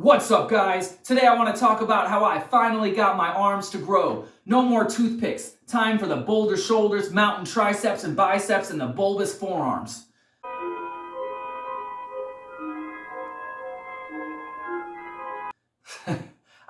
What's up, guys? Today I want to talk about how I finally got my arms to grow. No more toothpicks. Time for the boulder shoulders, mountain triceps and biceps, and the bulbous forearms.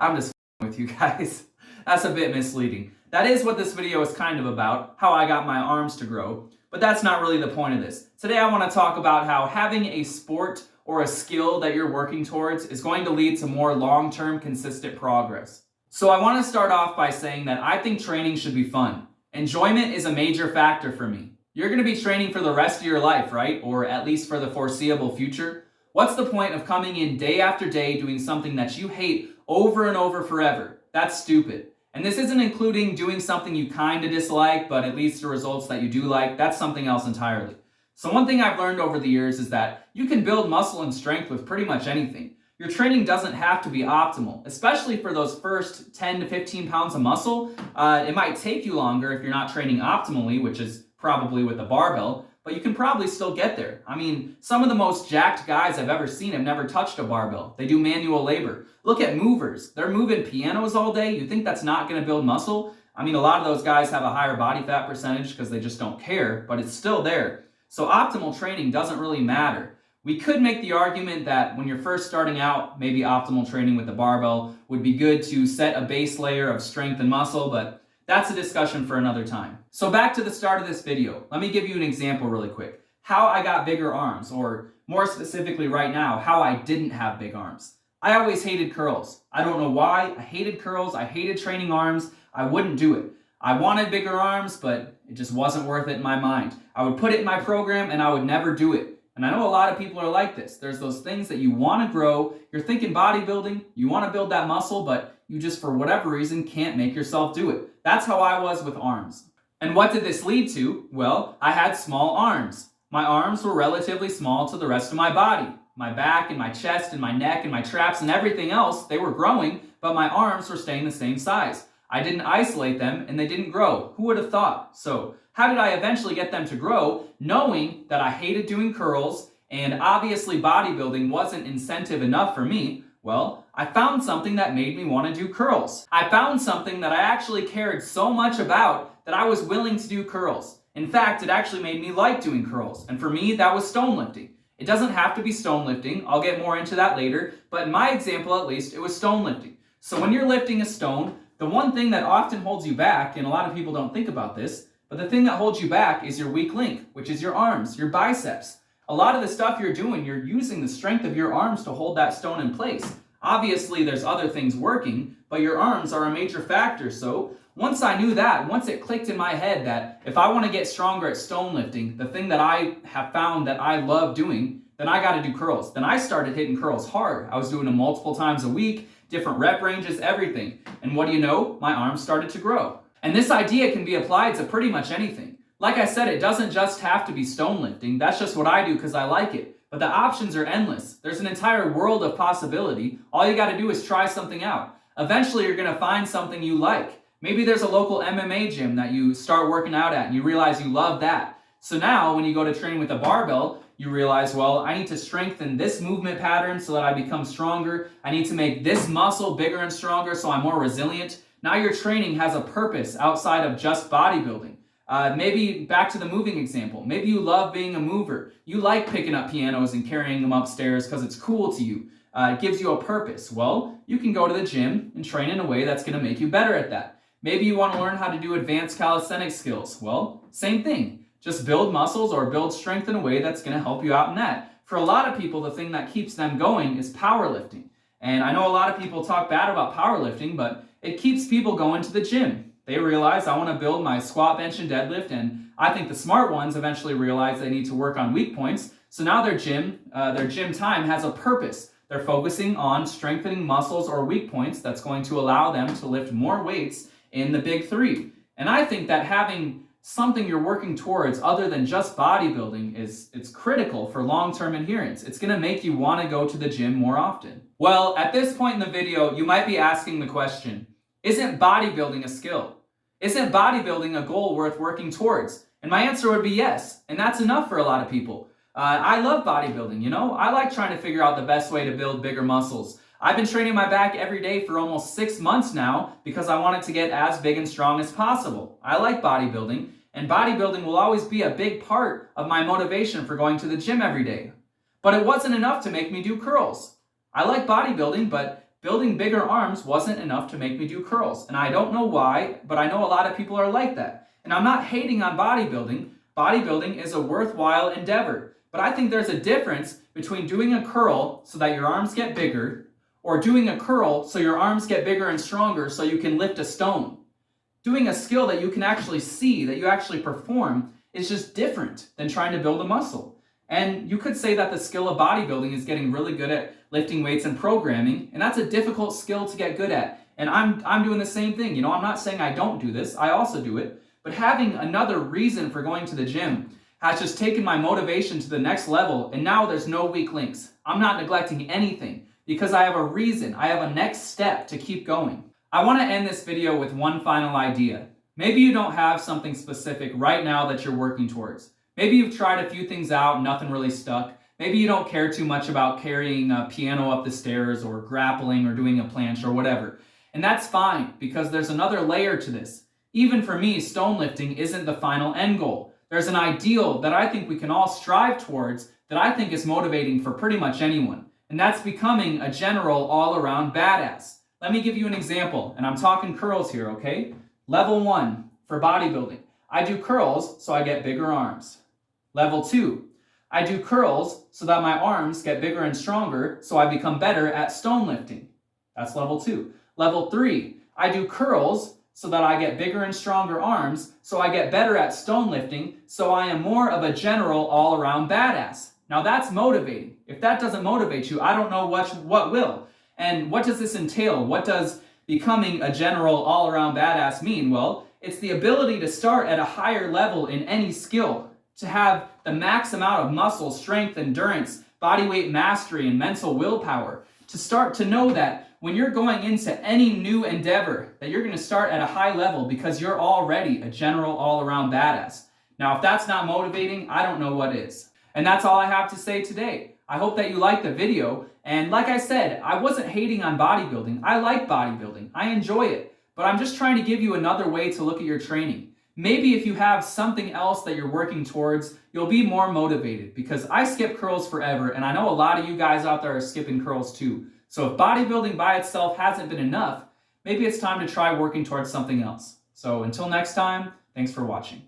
I'm just with you guys. That's a bit misleading. That is what this video is kind of about, how I got my arms to grow. But that's not really the point of this. Today I want to talk about how having a sport or a skill that you're working towards is going to lead to more long-term consistent progress. So I want to start off by saying that I think training should be fun. Enjoyment is a major factor for me. You're going to be training for the rest of your life, right? Or at least for the foreseeable future. What's the point of coming in day after day doing something that you hate over and over forever? That's stupid. And this isn't including doing something you kind of dislike, but at least the results that you do like. That's something else entirely. So one thing I've learned over the years is that you can build muscle and strength with pretty much anything. Your training doesn't have to be optimal, especially for those first 10 to 15 pounds of muscle. It might take you longer if you're not training optimally, which is probably with a barbell, but you can probably still get there. I mean, some of the most jacked guys I've ever seen have never touched a barbell. They do manual labor. Look at movers. They're moving pianos all day. You think that's not going to build muscle? I mean, a lot of those guys have a higher body fat percentage because they just don't care, but it's still there. So optimal training doesn't really matter. We could make the argument that when you're first starting out, maybe optimal training with the barbell would be good to set a base layer of strength and muscle, but that's a discussion for another time. So back to the start of this video, let me give you an example really quick. How I got bigger arms, or more specifically right now, how I didn't have big arms. I always hated curls. I don't know why. I hated curls. I hated training arms. I wouldn't do it. I wanted bigger arms, but it just wasn't worth it in my mind. I would put it in my program and I would never do it. And I know a lot of people are like this. There's those things that you want to grow. You're thinking bodybuilding. You want to build that muscle, but you just, for whatever reason, can't make yourself do it. That's how I was with arms. And what did this lead to? Well, I had small arms. My arms were relatively small to the rest of my body. My back and my chest and my neck and my traps and everything else, they were growing, but my arms were staying the same size. I didn't isolate them and they didn't grow. Who would have thought? So how did I eventually get them to grow? Knowing that I hated doing curls and obviously bodybuilding wasn't incentive enough for me, well, I found something that made me want to do curls. I found something that I actually cared so much about that I was willing to do curls. In fact, it actually made me like doing curls. And for me, that was stone lifting. It doesn't have to be stone lifting. I'll get more into that later. But in my example, at least, it was stone lifting. So when you're lifting a stone, the one thing that often holds you back, and a lot of people don't think about this, but the thing that holds you back is your weak link, which is your arms, your biceps. A lot of the stuff you're doing, you're using the strength of your arms to hold that stone in place. Obviously, there's other things working, but your arms are a major factor. So once I knew that, once it clicked in my head that if I want to get stronger at stone lifting, the thing that I have found that I love doing, then I got to do curls. Then I started hitting curls hard. I was doing them multiple times a week, different rep ranges, everything. And what do you know? My arms started to grow. And this idea can be applied to pretty much anything. Like I said, it doesn't just have to be stone lifting. That's just what I do because I like it. But the options are endless. There's an entire world of possibility. All you got to do is try something out. Eventually, you're going to find something you like. Maybe there's a local MMA gym that you start working out at and you realize you love that. So now when you go to train with a barbell, you realize, well, I need to strengthen this movement pattern so that I become stronger. I need to make this muscle bigger and stronger so I'm more resilient. Now your training has a purpose outside of just bodybuilding. Maybe back to the moving example. Maybe you love being a mover. You like picking up pianos and carrying them upstairs because it's cool to you. It gives you a purpose. Well, you can go to the gym and train in a way that's going to make you better at that. Maybe you want to learn how to do advanced calisthenics skills. Well, same thing. Just build muscles or build strength in a way that's going to help you out in that. For a lot of people, the thing that keeps them going is powerlifting. And I know a lot of people talk bad about powerlifting, but it keeps people going to the gym. They realize I want to build my squat, bench, and deadlift, and I think the smart ones eventually realize they need to work on weak points. So now their gym time has a purpose. They're focusing on strengthening muscles or weak points that's going to allow them to lift more weights in the big three. And I think that having something you're working towards other than just bodybuilding it's critical for long-term adherence. It's going to make you want to go to the gym more often. Well, at this point in the video, you might be asking the question, isn't bodybuilding a skill? Isn't bodybuilding a goal worth working towards? And my answer would be yes, and that's enough for a lot of people. I love bodybuilding, you know? I like trying to figure out the best way to build bigger muscles. I've been training my back every day for almost 6 months now because I want it to get as big and strong as possible. I like bodybuilding, and bodybuilding will always be a big part of my motivation for going to the gym every day. But it wasn't enough to make me do curls. I like bodybuilding, but building bigger arms wasn't enough to make me do curls. And I don't know why, but I know a lot of people are like that. And I'm not hating on bodybuilding. Bodybuilding is a worthwhile endeavor. But I think there's a difference between doing a curl so that your arms get bigger or doing a curl so your arms get bigger and stronger so you can lift a stone. Doing a skill that you can actually see, that you actually perform, is just different than trying to build a muscle. And you could say that the skill of bodybuilding is getting really good at lifting weights and programming, and that's a difficult skill to get good at. And I'm doing the same thing. I'm not saying I don't do this. I also do it. But having another reason for going to the gym has just taken my motivation to the next level, and now there's no weak links. I'm not neglecting anything because I have a reason. I have a next step to keep going. I want to end this video with one final idea. Maybe you don't have something specific right now that you're working towards. Maybe you've tried a few things out and nothing really stuck. Maybe you don't care too much about carrying a piano up the stairs or grappling or doing a planche or whatever. And that's fine because there's another layer to this. Even for me, stone lifting isn't the final end goal. There's an ideal that I think we can all strive towards that I think is motivating for pretty much anyone. And that's becoming a general all-around badass. Let me give you an example, and I'm talking curls here, okay? Level 1 for bodybuilding. I do curls so I get bigger arms. Level 2, I do curls so that my arms get bigger and stronger so I become better at stone lifting. That's level 2. Level 3, I do curls so that I get bigger and stronger arms so I get better at stone lifting so I am more of a general all-around badass. Now that's motivating. If that doesn't motivate you, I don't know what will. And what does this entail? What does becoming a general all-around badass mean? Well, it's the ability to start at a higher level in any skill, to have the max amount of muscle, strength, endurance, body weight mastery, and mental willpower, to start to know that when you're going into any new endeavor, that you're going to start at a high level because you're already a general all-around badass. Now, if that's not motivating, I don't know what is. And that's all I have to say today. I hope that you liked the video. And like I said, I wasn't hating on bodybuilding. I like bodybuilding. I enjoy it. But I'm just trying to give you another way to look at your training. Maybe if you have something else that you're working towards, you'll be more motivated, because I skip curls forever, and I know a lot of you guys out there are skipping curls too. So if bodybuilding by itself hasn't been enough, maybe it's time to try working towards something else. So until next time, thanks for watching.